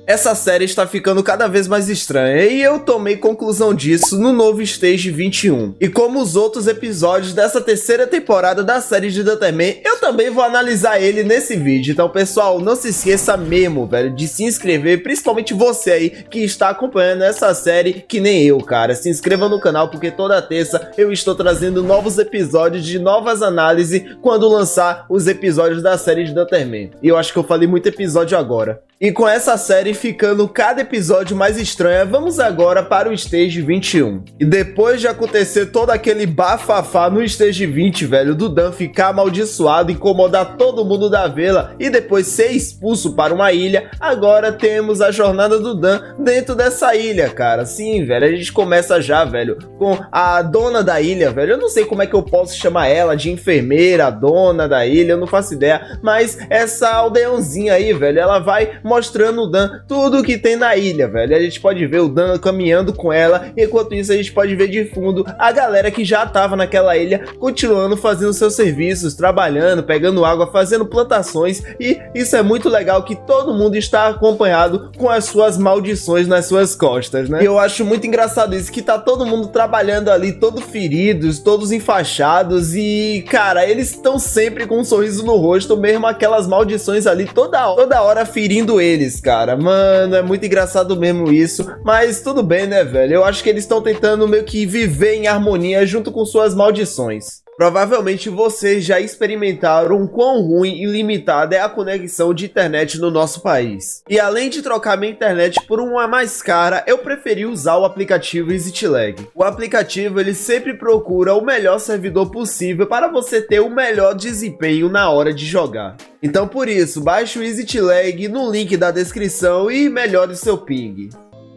Essa série está ficando cada vez mais estranha e eu tomei conclusão disso no novo Stage 21. E como os outros episódios dessa terceira temporada da série de Danterman, eu também vou analisar ele nesse vídeo. Então pessoal, não se esqueça mesmo, velho, de se inscrever, principalmente você aí que está acompanhando essa série que nem eu, cara. Se inscreva no canal porque toda terça eu estou trazendo novos episódios de novas análises quando lançar os episódios da série de Danterman. E eu acho que eu falei muito episódio agora. E com essa série ficando cada episódio mais estranha, vamos agora para o Stage 21. E depois de acontecer todo aquele bafafá no Stage 20, velho, do Dan ficar amaldiçoado, incomodar todo mundo da vila e depois ser expulso para uma ilha, agora temos a jornada do Dan dentro dessa ilha, cara. Sim, velho, a gente começa já, velho, com a dona da ilha, velho. Eu não sei como é que eu posso chamar ela, de enfermeira, dona da ilha, eu não faço ideia, mas essa aldeãozinha aí, velho, ela vai mostrando o Dan tudo que tem na ilha, velho. A gente pode ver o Dan caminhando com ela, enquanto isso a gente pode ver de fundo a galera que já tava naquela ilha, continuando fazendo seus serviços, trabalhando, pegando água, fazendo plantações, e isso é muito legal que todo mundo está acompanhado com as suas maldições nas suas costas, né? E eu acho muito engraçado isso, que tá todo mundo trabalhando ali, todo feridos, todos enfaixados, e cara, eles estão sempre com um sorriso no rosto, mesmo aquelas maldições ali toda hora ferindo eles, cara. Mano, é muito engraçado mesmo isso, mas tudo bem, né, velho? Eu acho que eles estão tentando meio que viver em harmonia junto com suas maldições. Provavelmente vocês já experimentaram o quão ruim e limitada é a conexão de internet no nosso país. E além de trocar minha internet por uma mais cara, eu preferi usar o aplicativo EasyTlag. O aplicativo ele sempre procura o melhor servidor possível para você ter o melhor desempenho na hora de jogar. Então por isso, baixe o EasyTlag no link da descrição e melhore seu ping.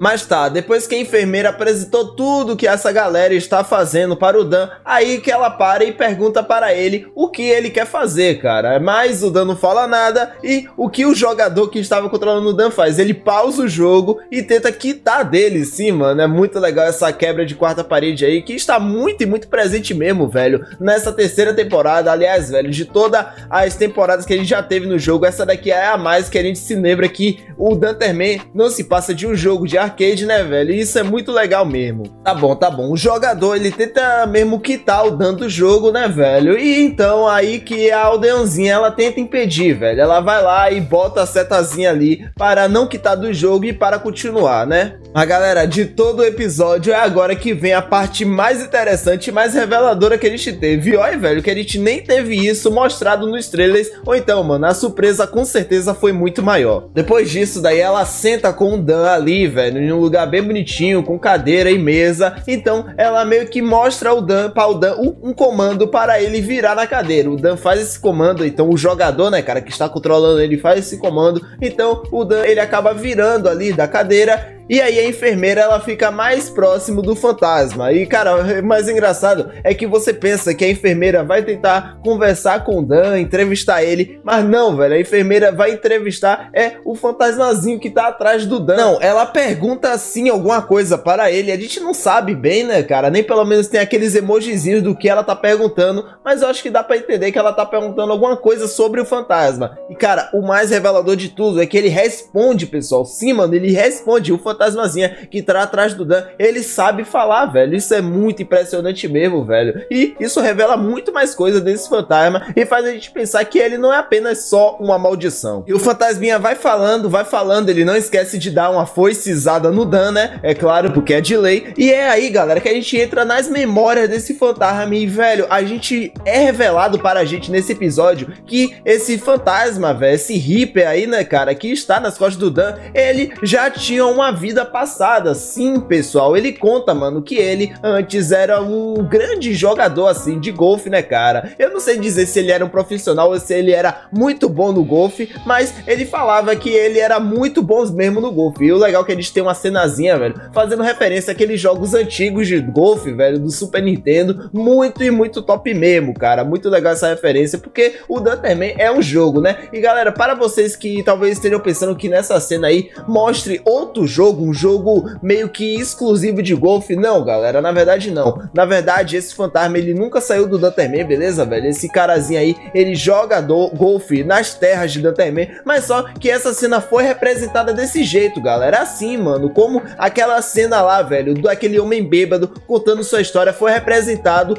Mas tá, depois que a enfermeira apresentou tudo que essa galera está fazendo para o Dan, aí que ela para e pergunta para ele o que ele quer fazer, cara. Mas o Dan não fala nada e o que o jogador que estava controlando o Dan faz? Ele pausa o jogo e tenta quitar dele, sim, mano. É muito legal essa quebra de quarta parede aí, que está muito e muito presente mesmo, velho, nessa terceira temporada. Aliás, velho, de todas as temporadas que a gente já teve no jogo, essa daqui é a mais que a gente se lembra que o Danterman não se passa de um jogo de arcade, né, velho? E isso é muito legal mesmo. Tá bom. O jogador, ele tenta mesmo quitar o Dan do jogo, né, velho? E então, aí que a aldeãozinha, ela tenta impedir, velho. Ela vai lá e bota a setazinha ali para não quitar do jogo e para continuar, né? Mas, galera, de todo o episódio, é agora que vem a parte mais interessante e mais reveladora que a gente teve. E olha, velho, que a gente nem teve isso mostrado nos trailers. Ou então, mano, a surpresa com certeza foi muito maior. Depois disso, daí ela senta com o Dan ali, velho, em um lugar bem bonitinho, com cadeira e mesa. Então ela meio que mostra ao Dan, um comando para ele virar na cadeira. O Dan faz esse comando, então o jogador, né, cara, que está controlando ele faz esse comando. Então o Dan, ele acaba virando ali da cadeira. E aí a enfermeira, ela fica mais próximo do fantasma. E cara, o mais engraçado é que você pensa que a enfermeira vai tentar conversar com o Dan, entrevistar ele, mas não, velho, a enfermeira vai entrevistar o fantasmazinho que tá atrás do Dan. Não, ela pergunta assim alguma coisa para ele, a gente não sabe bem, né, cara, nem pelo menos tem aqueles emojizinhos do que ela tá perguntando, mas eu acho que dá pra entender que ela tá perguntando alguma coisa sobre o fantasma. E cara, o mais revelador de tudo é que ele responde, pessoal. Sim, mano, ele responde. O fantasmazinha que tá atrás do Dan, ele sabe falar, velho. Isso é muito impressionante mesmo, velho. E isso revela muito mais coisa desse fantasma e faz a gente pensar que ele não é apenas só uma maldição. E o fantasminha vai falando, ele não esquece de dar uma foicizada no Dan, né? É claro, porque é de lei. E é aí, galera, que a gente entra nas memórias desse fantasma e, velho, a gente é revelado para a gente nesse episódio que esse fantasma, velho, esse Reaper aí, né, cara, que está nas costas do Dan, ele já tinha uma vida passada. Sim, pessoal, ele conta, mano, que ele antes era um grande jogador, assim, de golfe, né, cara? Eu não sei dizer se ele era um profissional ou se ele era muito bom no golfe, mas ele falava que ele era muito bom mesmo no golfe. E o legal é que eles têm uma cenazinha, velho, fazendo referência àqueles jogos antigos de golfe, velho, do Super Nintendo, muito e muito top mesmo, cara. Muito legal essa referência, porque o Danterman é um jogo, né? E galera, para vocês que talvez estejam pensando que nessa cena aí mostre outro jogo, um jogo meio que exclusivo de golfe. Não, galera, na verdade não. Na verdade, esse fantasma, ele nunca saiu do Dunterman, beleza, velho? Esse carazinho aí, ele joga golfe nas terras de Dunterman, mas só que essa cena foi representada desse jeito, galera. Assim, mano, como aquela cena lá, velho, daquele homem bêbado contando sua história, foi representado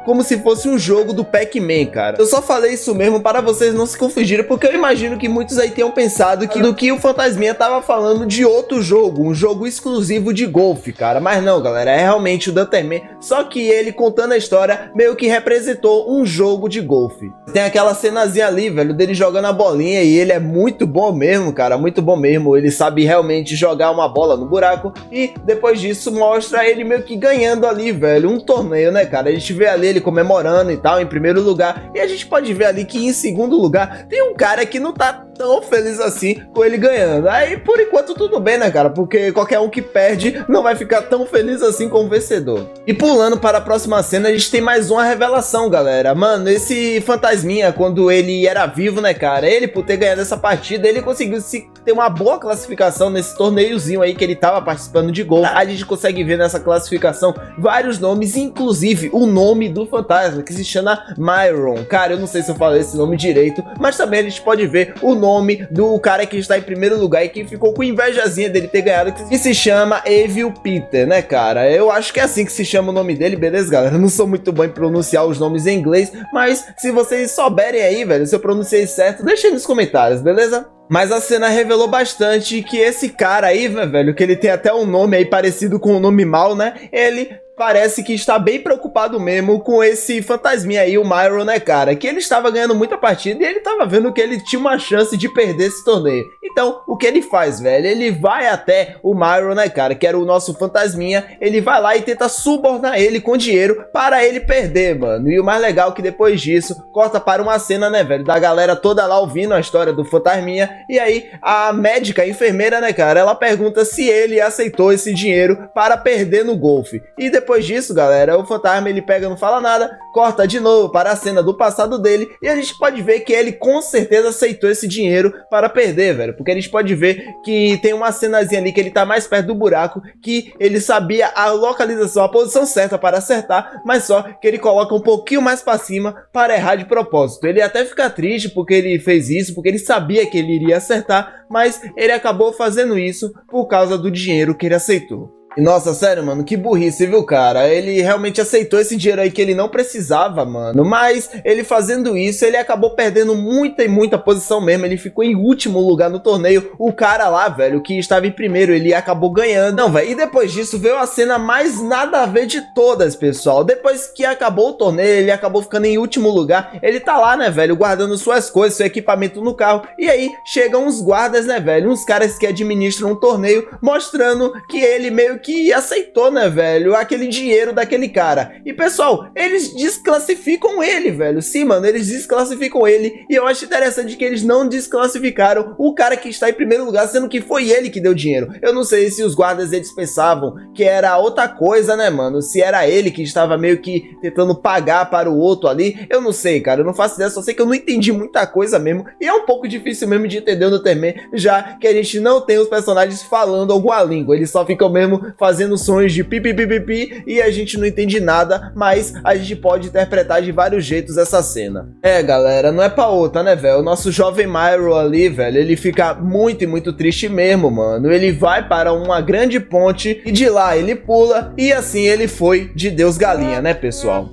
como se fosse um jogo do Pac-Man, cara. Eu só falei isso mesmo para vocês não se confundirem, porque eu imagino que muitos aí tenham pensado que o Fantasminha tava falando de outro jogo, um jogo exclusivo de golfe, cara. Mas não, galera, é realmente o Dunterman, só que ele contando a história meio que representou um jogo de golfe. Tem aquela cenazinha ali, velho, dele jogando a bolinha, e ele é muito bom mesmo, cara, muito bom mesmo. Ele sabe realmente jogar uma bola no buraco, e depois disso mostra ele meio que ganhando ali, velho, um torneio, né, cara? A gente vê ali ele comemorando e tal, em primeiro lugar, e a gente pode ver ali que em segundo lugar tem um cara que não tá tão feliz assim com ele ganhando. Aí, por enquanto, tudo bem, né, cara? Porque qualquer um que perde não vai ficar tão feliz assim com o vencedor. E pulando para a próxima cena, a gente tem mais uma revelação, galera. Mano, esse fantasminha, quando ele era vivo, né, cara? Ele, por ter ganhado essa partida, ele conseguiu ter uma boa classificação nesse torneiozinho aí que ele tava participando de golfe. A gente consegue ver nessa classificação vários nomes, inclusive o nome do fantasma, que se chama Myron. Cara, eu não sei se eu falei esse nome direito, mas também a gente pode ver o nome do cara que está em primeiro lugar e que ficou com invejazinha dele ter ganhado, que se chama Evil Peter, né, cara? Eu acho que é assim que se chama o nome dele, beleza, galera? Eu não sou muito bom em pronunciar os nomes em inglês, mas se vocês souberem aí, velho, se eu pronunciei certo, deixa aí nos comentários, beleza? Mas a cena revelou bastante que esse cara aí, velho, que ele tem até um nome aí parecido com o nome mal, né? Ele parece que está bem preocupado mesmo com esse fantasminha aí, o Myron, né, cara? Que ele estava ganhando muita partida e ele estava vendo que ele tinha uma chance de perder esse torneio. Então, o que ele faz, velho? Ele vai até o Myron, né, cara? Que era o nosso fantasminha. Ele vai lá e tenta subornar ele com dinheiro para ele perder, mano. E o mais legal é que depois disso, corta para uma cena, né, velho? Da galera toda lá ouvindo a história do fantasminha. E aí, a médica, a enfermeira, né, cara? Ela pergunta se ele aceitou esse dinheiro para perder no golfe. E depois disso, galera, o fantasma ele pega, não fala nada, corta de novo para a cena do passado dele e a gente pode ver que ele com certeza aceitou esse dinheiro para perder, velho, porque a gente pode ver que tem uma cenazinha ali que ele tá mais perto do buraco, que ele sabia a localização, a posição certa para acertar, mas só que ele coloca um pouquinho mais para cima para errar de propósito. Ele até fica triste porque ele fez isso, porque ele sabia que ele iria acertar, mas ele acabou fazendo isso por causa do dinheiro que ele aceitou. E nossa, sério, mano, que burrice, viu, cara? Ele realmente aceitou esse dinheiro aí que ele não precisava, mano. Mas ele fazendo isso, ele acabou perdendo muita e muita posição mesmo. Ele ficou em último lugar no torneio. O cara lá, velho, que estava em primeiro, ele acabou ganhando. Não, velho, e depois disso veio a cena mais nada a ver de todas, pessoal. Depois que acabou o torneio, ele acabou ficando em último lugar. Ele tá lá, né, velho, guardando suas coisas, seu equipamento no carro. E aí, chegam uns guardas, né, velho, uns caras que administram um torneio, mostrando que ele meio que aceitou, né, velho, aquele dinheiro daquele cara. E, pessoal, eles desclassificam ele, velho. Sim, mano, eles desclassificam ele. E eu acho interessante que eles não desclassificaram o cara que está em primeiro lugar, sendo que foi ele que deu dinheiro. Eu não sei se os guardas, eles pensavam que era outra coisa, né, mano? Se era ele que estava meio que tentando pagar para o outro ali. Eu não sei, cara. Eu não faço ideia. Só sei que eu não entendi muita coisa mesmo. E é um pouco difícil mesmo de entender o Dunterman, já que a gente não tem os personagens falando alguma língua. Eles só ficam mesmo fazendo sons de pi, pi, pi, pi, pi, e a gente não entende nada, mas a gente pode interpretar de vários jeitos essa cena. É, galera, não é pra outra, né, velho? O nosso jovem Myron ali, velho, ele fica muito e muito triste mesmo, mano. Ele vai para uma grande ponte e de lá ele pula e assim ele foi de Deus Galinha, né, pessoal?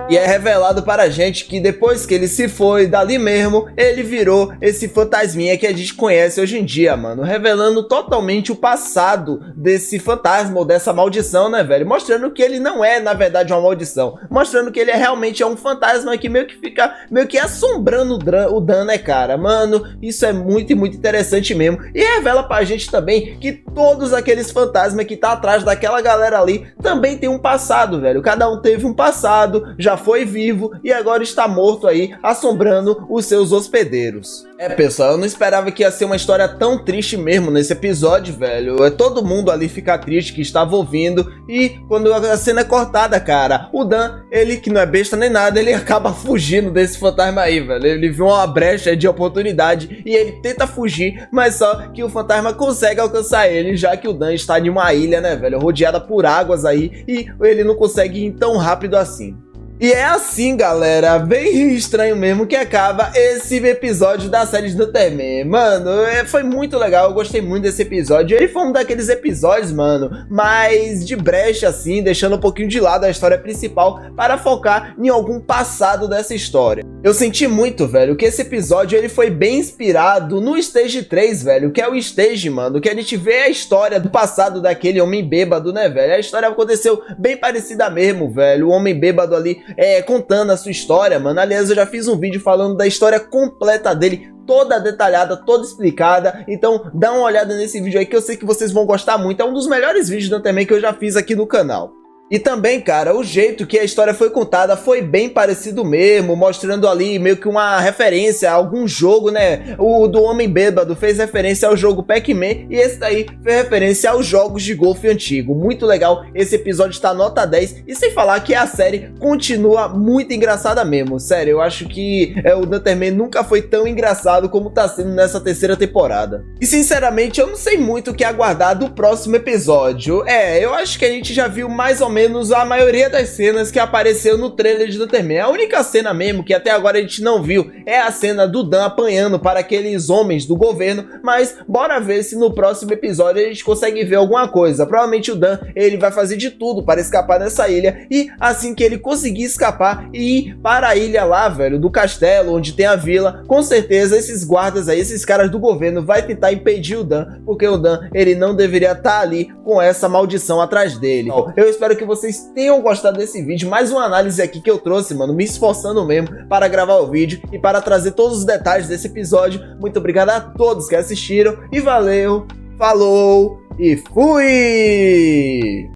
E é revelado para a gente que depois que ele se foi dali mesmo, ele virou esse fantasminha que a gente conhece hoje em dia, mano. Revelando totalmente o passado desse fantasma ou dessa maldição, né, velho? Mostrando que ele não é, na verdade, uma maldição. Mostrando que ele realmente é um fantasma que meio que fica assombrando o Dan, né, cara? Mano, isso é muito e muito interessante mesmo. E revela pra gente também que todos aqueles fantasmas que tá atrás daquela galera ali também tem um passado, velho. Cada um teve um passado, já foi vivo e agora está morto aí, assombrando os seus hospedeiros. Pessoal, eu não esperava que ia ser uma história tão triste mesmo nesse episódio, velho. Todo mundo ali fica triste que estava ouvindo, e quando a cena é cortada, cara, o Dan, ele que não é besta nem nada, ele acaba fugindo desse fantasma aí, velho. Ele viu uma brecha de oportunidade e ele tenta fugir, mas só que o fantasma consegue alcançar ele, já que o Dan está em uma ilha, né, velho, rodeada por águas aí, e ele não consegue ir tão rápido assim. E é assim, galera, bem estranho mesmo que acaba esse episódio da série de Dutterman. Mano, foi muito legal, eu gostei muito desse episódio. Ele foi um daqueles episódios, mano, mais de brecha assim, deixando um pouquinho de lado a história principal para focar em algum passado dessa história. Eu senti muito, velho, que esse episódio ele foi bem inspirado no Stage 3, velho, que é o Stage, mano, que a gente vê a história do passado daquele homem bêbado, né, velho? A história aconteceu bem parecida mesmo, velho, o homem bêbado ali contando a sua história, mano. Aliás, eu já fiz um vídeo falando da história completa dele, toda detalhada, toda explicada, então dá uma olhada nesse vídeo aí que eu sei que vocês vão gostar muito. É um dos melhores vídeos também que eu já fiz aqui no canal. E também, cara, o jeito que a história foi contada foi bem parecido mesmo, mostrando ali meio que uma referência a algum jogo, né? O do Homem Bêbado fez referência ao jogo Pac-Man e esse daí fez referência aos jogos de golfe antigo. Muito legal, esse episódio está nota 10 e sem falar que a série continua muito engraçada mesmo. Sério, eu acho que o Dutterman nunca foi tão engraçado como tá sendo nessa terceira temporada. E sinceramente, eu não sei muito o que aguardar do próximo episódio. Eu acho que a gente já viu mais ou menos a maioria das cenas que apareceu no trailer de Dutterman. A única cena mesmo que até agora a gente não viu é a cena do Dan apanhando para aqueles homens do governo, mas bora ver se no próximo episódio a gente consegue ver alguma coisa. Provavelmente o Dan, ele vai fazer de tudo para escapar dessa ilha, e assim que ele conseguir escapar e ir para a ilha lá, velho, do castelo, onde tem a vila, com certeza esses guardas aí, esses caras do governo vai tentar impedir o Dan, porque o Dan, ele não deveria estar ali com essa maldição atrás dele. Eu espero que vocês tenham gostado desse vídeo, mais uma análise aqui que eu trouxe, mano, me esforçando mesmo para gravar o vídeo e para trazer todos os detalhes desse episódio. Muito obrigado a todos que assistiram e valeu, falou e fui!